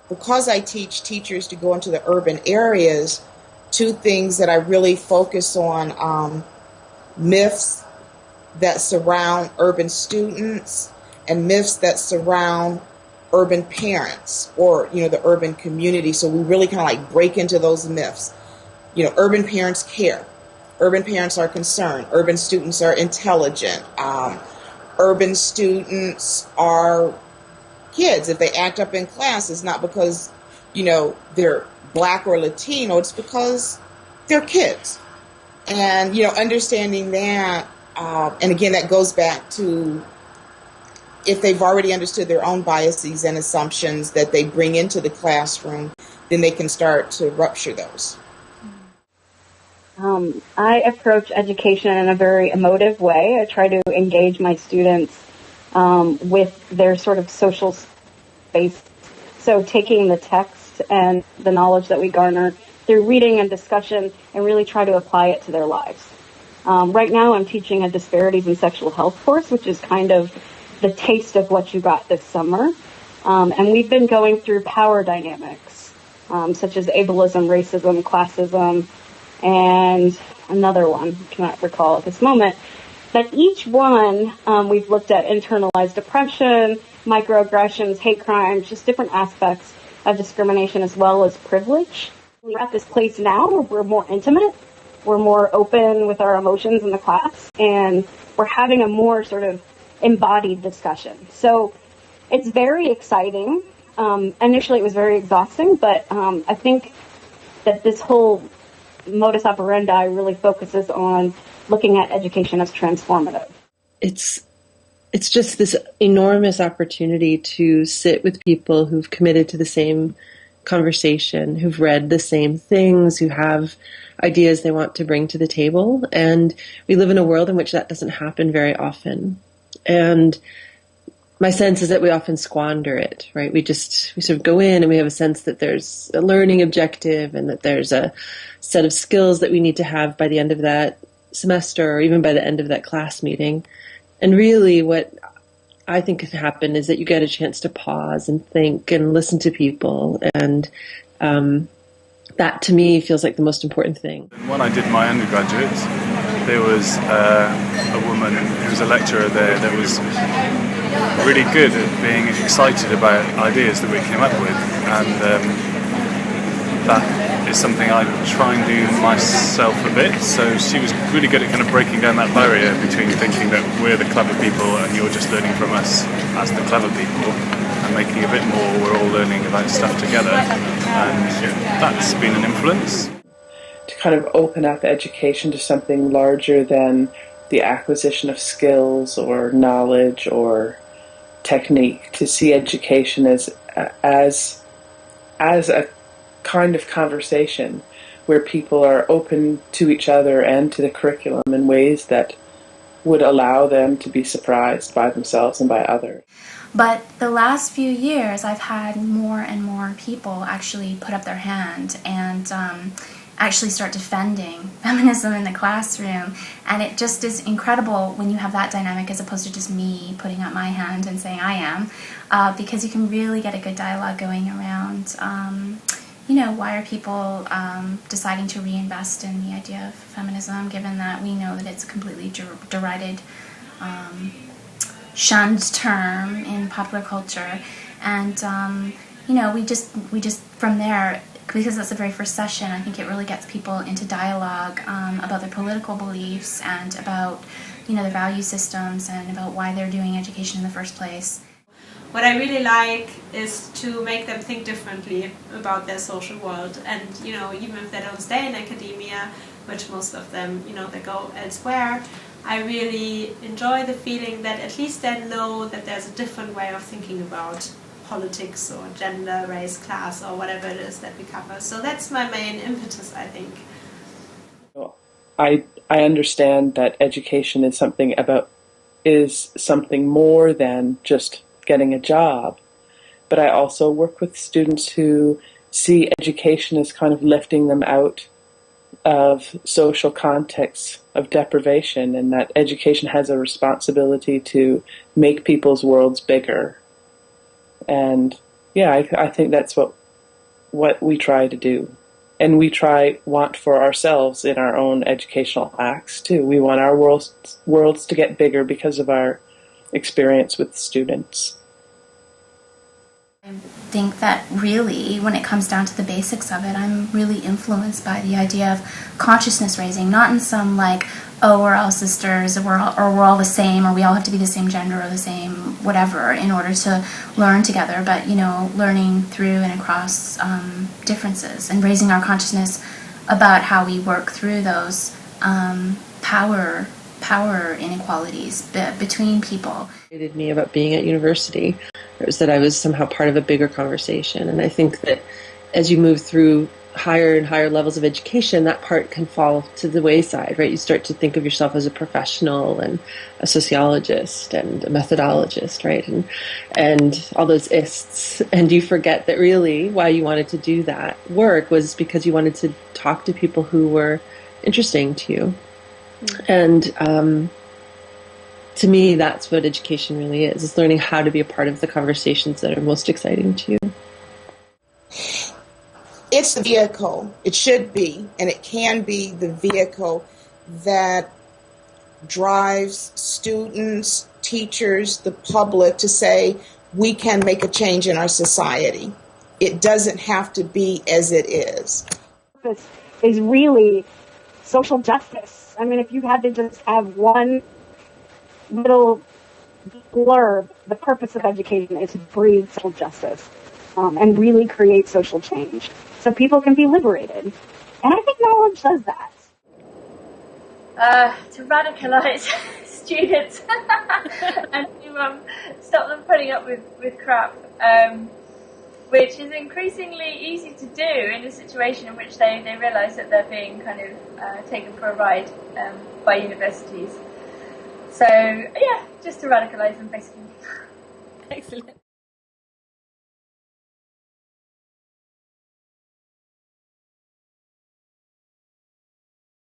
because I teach teachers to go into the urban areas, two things that I really focus on, myths that surround urban students and myths that surround urban parents or, the urban community. So we really kind of like break into those myths. Urban parents care. Urban parents are concerned. Urban students are intelligent. Urban students are kids. If they act up in class, it's not because, they're black or Latino. It's because they're kids. And, understanding that, and again, that goes back to if they've already understood their own biases and assumptions that they bring into the classroom, then they can start to rupture those. I approach education in a very emotive way. I try to engage my students with their sort of social space. So taking the text and the knowledge that we garner through reading and discussion and really try to apply it to their lives. Right now I'm teaching a disparities in sexual health course, which is kind of the taste of what you got this summer. And we've been going through power dynamics, such as ableism, racism, classism, and another one, I cannot recall at this moment. But each one, we've looked at internalized depression, microaggressions, hate crimes, just different aspects of discrimination as well as privilege. We're at this place now where we're more intimate, we're more open with our emotions in the class, and we're having a more sort of embodied discussion. So it's very exciting. Initially it was very exhausting, but I think that this whole modus operandi really focuses on looking at education as transformative. It's just this enormous opportunity to sit with people who've committed to the same conversation, who've read the same things, who have ideas they want to bring to the table. And we live in a world in which that doesn't happen very often. And my sense is that we often squander it, right? We sort of go in and we have a sense that there's a learning objective and that there's a set of skills that we need to have by the end of that semester or even by the end of that class meeting. And really what I think can happen is that you get a chance to pause and think and listen to people. And that to me feels like the most important thing. When I did my undergraduate, there was a woman who was a lecturer there that was really good at being excited about ideas that we came up with, and that is something I try and do myself a bit. So she was really good at kind of breaking down that barrier between thinking that we're the clever people and you're just learning from us as the clever people, and making a bit more we're all learning about stuff together, and that's been an influence. To kind of open up education to something larger than the acquisition of skills or knowledge or technique, to see education as a kind of conversation where people are open to each other and to the curriculum in ways that would allow them to be surprised by themselves and by others. But the last few years, I've had more and more people actually put up their hand and actually start defending feminism in the classroom. And it just is incredible when you have that dynamic as opposed to just me putting up my hand and saying I am, because you can really get a good dialogue going around, why are people deciding to reinvest in the idea of feminism, given that we know that it's a completely derided, shunned term in popular culture. And, we just from there, because that's the very first session, I think it really gets people into dialogue about their political beliefs and about, their value systems and about why they're doing education in the first place. What I really like is to make them think differently about their social world, and even if they don't stay in academia, which most of them, they go elsewhere, I really enjoy the feeling that at least they know that there's a different way of thinking about politics or gender, race, class, or whatever it is that we cover. So that's my main impetus, I think. I understand that education is something more than just getting a job, but I also work with students who see education as kind of lifting them out of social contexts of deprivation, and that education has a responsibility to make people's worlds bigger. And yeah, I think that's what we try to do. And we want for ourselves in our own educational acts too. We want our worlds to get bigger because of our experience with students. I think that really, when it comes down to the basics of it, I'm really influenced by the idea of consciousness raising, not in some like, oh, we're all sisters, or we're all the same, or we all have to be the same gender or the same whatever in order to learn together, but, you know, learning through and across differences and raising our consciousness about how we work through those power inequalities between people. It excited me about being at university. It was that I was somehow part of a bigger conversation. And I think that as you move through higher and higher levels of education, that part can fall to the wayside, right? You start to think of yourself as a professional and a sociologist and a methodologist, right? And all those ists. And you forget that really why you wanted to do that work was because you wanted to talk to people who were interesting to you. And to me, that's what education really is learning how to be a part of the conversations that are most exciting to you. It's the vehicle. It should be, and it can be the vehicle that drives students, teachers, the public to say, we can make a change in our society. It doesn't have to be as it is. This is really social justice. I mean, if you had to just have one little blurb, the purpose of education is to breathe social justice and really create social change so people can be liberated. And I think knowledge does that. To radicalize students and to stop them putting up with crap, which is increasingly easy to do in a situation in which they realise that they're being kind of taken for a ride by universities. So, yeah, just to radicalise them, basically. Excellent.